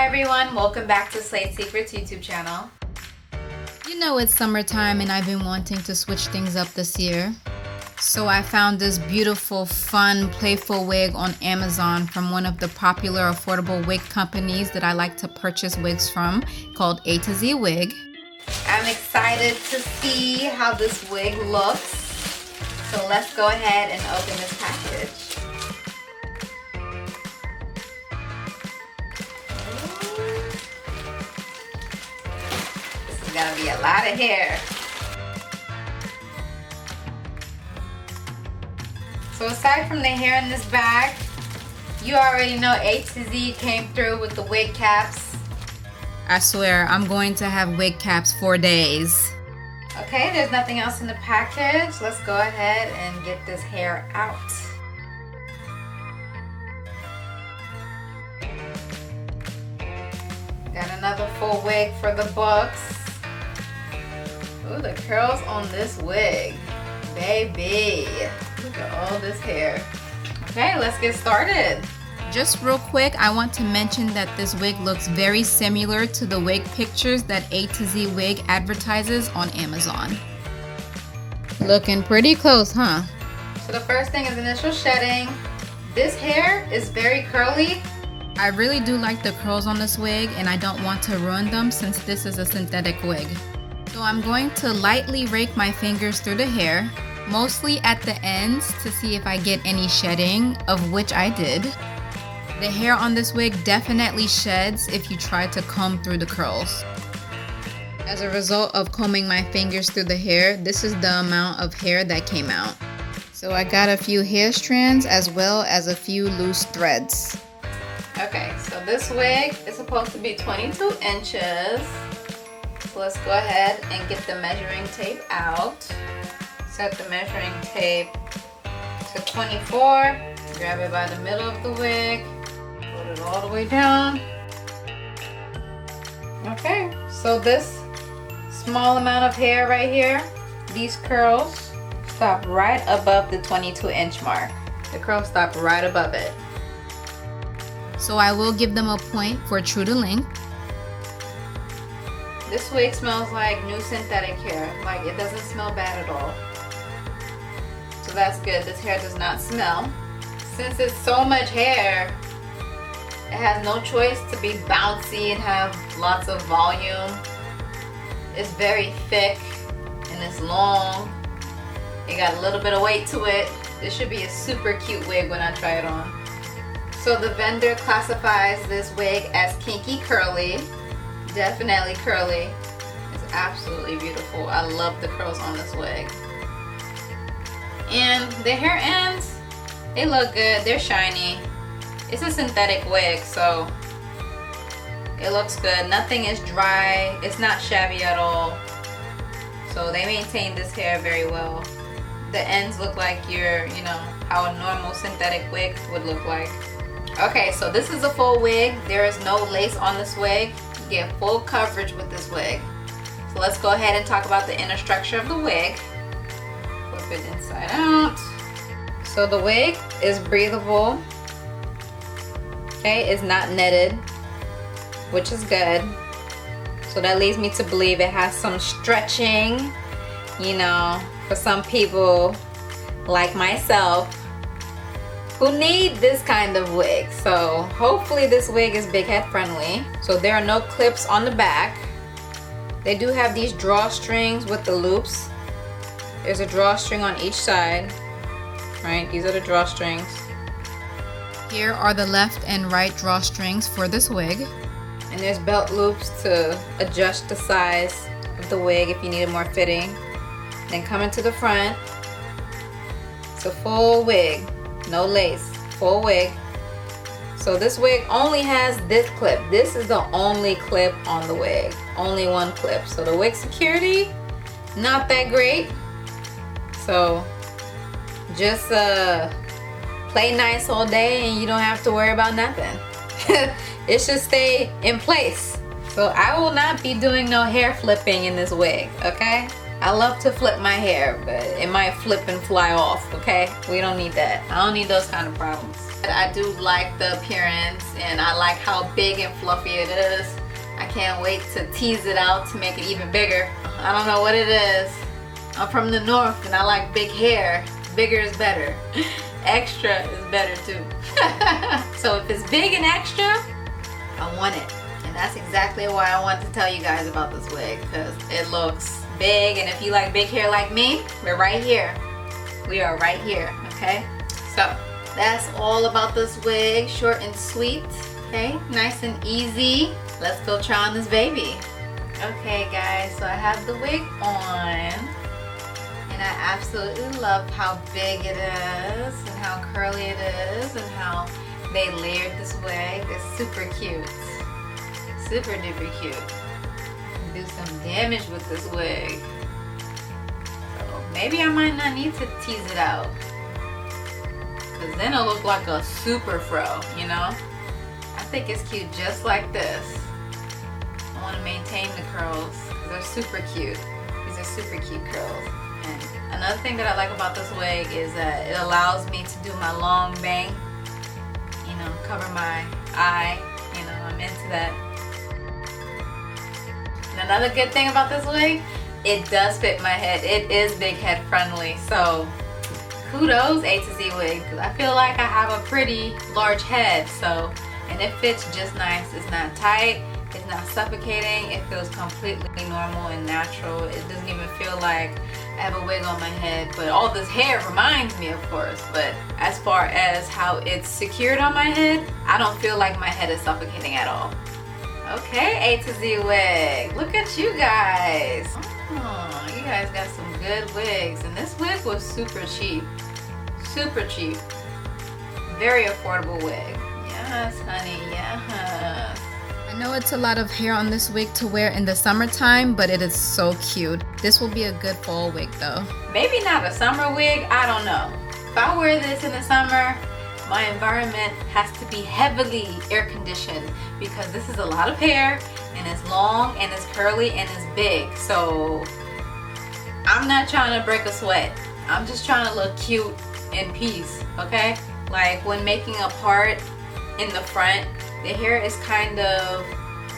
Hi everyone, welcome back to Slate Secrets YouTube channel. You know it's summertime and I've been wanting to switch things up this year. So I found this beautiful, fun, playful wig on Amazon from one of the popular affordable wig companies that I like to purchase wigs from, called ATOZWIG. I'm excited to see how this wig looks. So let's go ahead and open this package. This is gonna be a lot of hair. So aside from the hair in this bag, you already know A to Z came through with the wig caps. I swear, I'm going to have wig caps for days. Okay, there's nothing else in the package. Let's go ahead and get this hair out. Got another full wig for the books. Ooh, the curls on this wig. Baby, look at all this hair. Okay, let's get started. Just real quick, I want to mention that this wig looks very similar to the wig pictures that ATOZWIG advertises on Amazon. Looking pretty close, huh? So the first thing is initial shedding. This hair is very curly. I really do like the curls on this wig and I don't want to ruin them since this is a synthetic wig. So I'm going to lightly rake my fingers through the hair, mostly at the ends to see if I get any shedding, of which I did. The hair on this wig definitely sheds if you try to comb through the curls. As a result of combing my fingers through the hair, this is the amount of hair that came out. So I got a few hair strands as well as a few loose threads. Okay, so this wig is supposed to be 22 inches. So let's go ahead and get the measuring tape out. Set the measuring tape to 24. Grab it by the middle of the wig. Put it all the way down. Okay, so this small amount of hair right here, these curls stop right above the 22-inch mark. The curls stop right above it. So I will give them a point for true to length. This wig smells like new synthetic hair. Like, it doesn't smell bad at all. So that's good. This hair does not smell. Since it's so much hair, it has no choice to be bouncy and have lots of volume. It's very thick and it's long. It got a little bit of weight to it. This should be a super cute wig when I try it on. So the vendor classifies this wig as Kinky Curly. Definitely curly. It's absolutely beautiful. I love the curls on this wig. And the hair ends, they look good. They're shiny. It's a synthetic wig, so it looks good. Nothing is dry. It's not shabby at all. So they maintain this hair very well. The ends look like you know, how a normal synthetic wig would look like. Okay, so this is a full wig. There is no lace on this wig. You get full coverage with this wig. So let's go ahead and talk about the inner structure of the wig. Flip it inside out. So the wig is breathable. Okay, it's not netted, which is good. So that leads me to believe it has some stretching, you know, for some people like myself who need this kind of wig. So hopefully this wig is big head friendly. So there are no clips on the back. They do have these drawstrings with the loops. There's a drawstring on each side, right? These are the drawstrings. Here are the left and right drawstrings for this wig. And there's belt loops to adjust the size of the wig if you need it more fitting. Then coming to the front, it's a full wig. No lace, full wig. So this wig only has this clip. This is the only clip on the wig. Only one clip. So the wig security, not that great. So just play nice all day and you don't have to worry about nothing. It should stay in place. So I will not be doing no hair flipping in this wig, okay? I love to flip my hair, but it might flip and fly off, okay? We don't need that. I don't need those kind of problems. I do like the appearance and I like how big and fluffy it is. I can't wait to tease it out to make it even bigger. I don't know what it is. I'm from the north and I like big hair. Bigger is better. Extra is better too. So if it's big and extra, I want it. And that's exactly why I wanted to tell you guys about this wig, because it looks big, and if you like big hair like me, we're right here. We are right here, okay? So that's all about this wig, short and sweet, okay? Nice and easy. Let's go try on this baby. Okay guys, so I have the wig on, and I absolutely love how big it is, and how curly it is, and how they layered this wig. It's super cute. Super duper cute. Do some damage with this wig. So maybe I might not need to tease it out, because then it'll look like a super fro, you know? I think it's cute just like this. I want to maintain the curls because they're super cute. These are super cute curls. And another thing that I like about this wig is that it allows me to do my long bang, you know, cover my eye, you know, I'm into that. And another good thing about this wig, it does fit my head. It is big head friendly, so kudos ATOZWIG, because I feel like I have a pretty large head, so, and it fits just nice. It's not tight, it's not suffocating, it feels completely normal and natural. It doesn't even feel like I have a wig on my head, but all this hair reminds me, of course, but as far as how it's secured on my head, I don't feel like my head is suffocating at all. Okay, ATOZWIG, look at you guys. Oh, you guys got some good wigs, and this wig was super cheap. Super cheap. Very affordable wig. Yes, honey, yes. I know it's a lot of hair on this wig to wear in the summertime, but it is so cute. This will be a good fall wig though. Maybe not a summer wig, I don't know. If I wear this in the summer, my environment has to be heavily air conditioned, because this is a lot of hair and it's long and it's curly and it's big. So I'm not trying to break a sweat. I'm just trying to look cute in peace, okay? Like when making a part in the front, the hair is kind of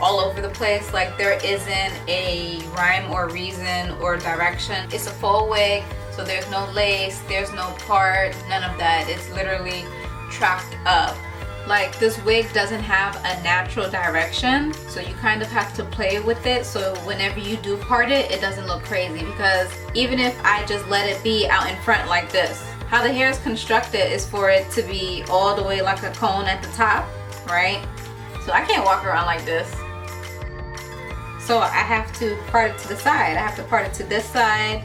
all over the place. Like there isn't a rhyme or reason or direction. It's a full wig, so there's no lace, there's no part, none of that. It's literally tracked up. Like this wig doesn't have a natural direction, so you kind of have to play with it, so whenever you do part it, it doesn't look crazy. Because even if I just let it be out in front like this, how the hair is constructed is for it to be all the way like a cone at the top, right? So I can't walk around like this, so I have to part it to the side. I have to part it to this side,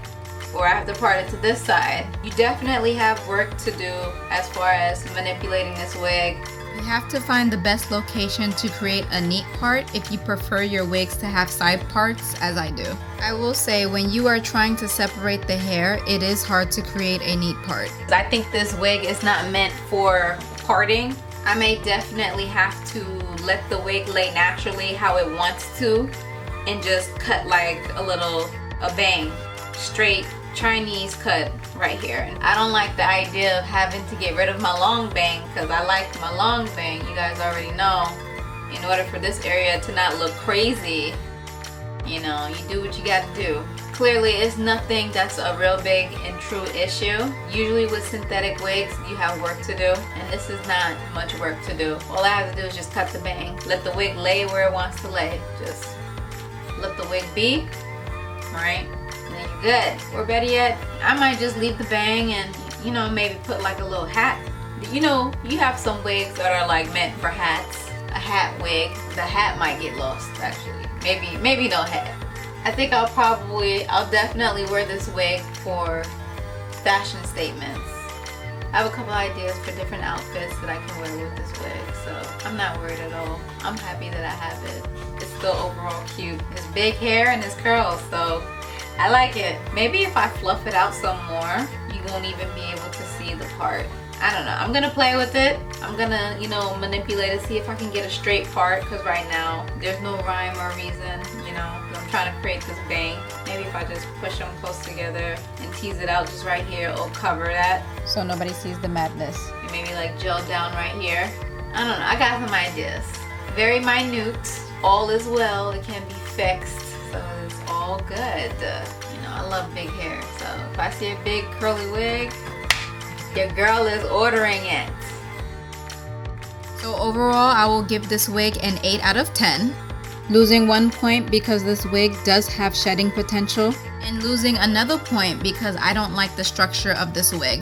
or I have to part it to this side. You definitely have work to do as far as manipulating this wig. You have to find the best location to create a neat part if you prefer your wigs to have side parts, as I do. I will say, when you are trying to separate the hair, it is hard to create a neat part. I think this wig is not meant for parting. I may definitely have to let the wig lay naturally how it wants to, and just cut like a bang, straight Chinese cut right here. And I don't like the idea of having to get rid of my long bang, because I like my long bang. You guys already know, in order for this area to not look crazy, you know, you do what you gotta do. Clearly it's nothing that's a real big and true issue. Usually with synthetic wigs you have work to do, and this is not much work to do. All I have to do is just cut the bang, let the wig lay where it wants to lay, just let the wig be, right? And then you're good. Or better yet, I might just leave the bang and, you know, maybe put like a little hat. You know, you have some wigs that are like meant for hats. A hat wig, the hat might get lost actually. Maybe no hat. I think I'll definitely wear this wig for fashion statements. I have a couple ideas for different outfits that I can wear with this wig, so I'm not worried at all. I'm happy that I have it. It's still overall cute. It's big hair and it's curls, so I like it. Maybe if I fluff it out some more, you won't even be able to see the part. I don't know. I'm gonna play with it. I'm gonna, you know, manipulate it, see if I can get a straight part, because right now there's no rhyme or reason, you know. I'm trying to create this bang. Maybe if I just push them close together and tease it out just right here, it'll cover that. So nobody sees the madness. And maybe like gel down right here. I don't know. I got some ideas. Very minute. All is well. It can be fixed. So it's all good. You know, I love big hair. So if I see a big curly wig, your girl is ordering it. So overall, I will give this wig an 8 out of 10. Losing 1 point because this wig does have shedding potential. And losing another point because I don't like the structure of this wig.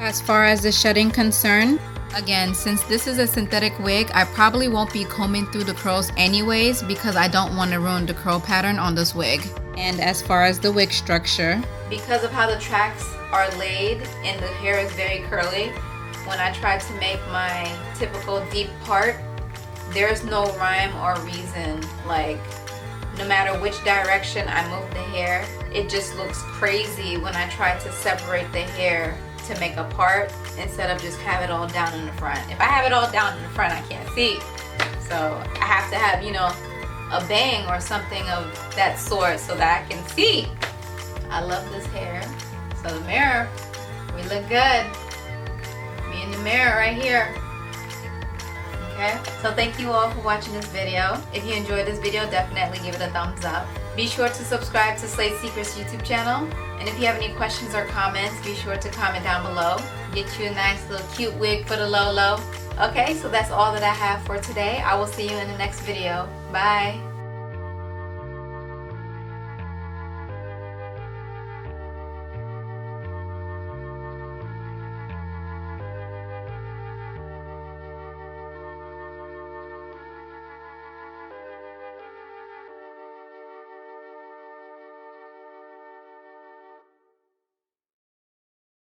As far as the shedding concerned, again, since this is a synthetic wig, I probably won't be combing through the curls anyways because I don't want to ruin the curl pattern on this wig. And as far as the wig structure, because of how the tracks are laid and the hair is very curly, when I try to make my typical deep part, there's no rhyme or reason. Like, no matter which direction I move the hair, it just looks crazy when I try to separate the hair to make a part instead of just have it all down in the front. If I have it all down in the front, I can't see. So I have to have, you know, a bang or something of that sort so that I can see. I love this hair. So the mirror, we look good. Me in the mirror right here. Okay, so thank you all for watching this video. If you enjoyed this video, definitely give it a thumbs up. Be sure to subscribe to Slade Secrets YouTube channel. And if you have any questions or comments, be sure to comment down below. Get you a nice little cute wig for the low low. Okay, so that's all that I have for today. I will see you in the next video. Bye.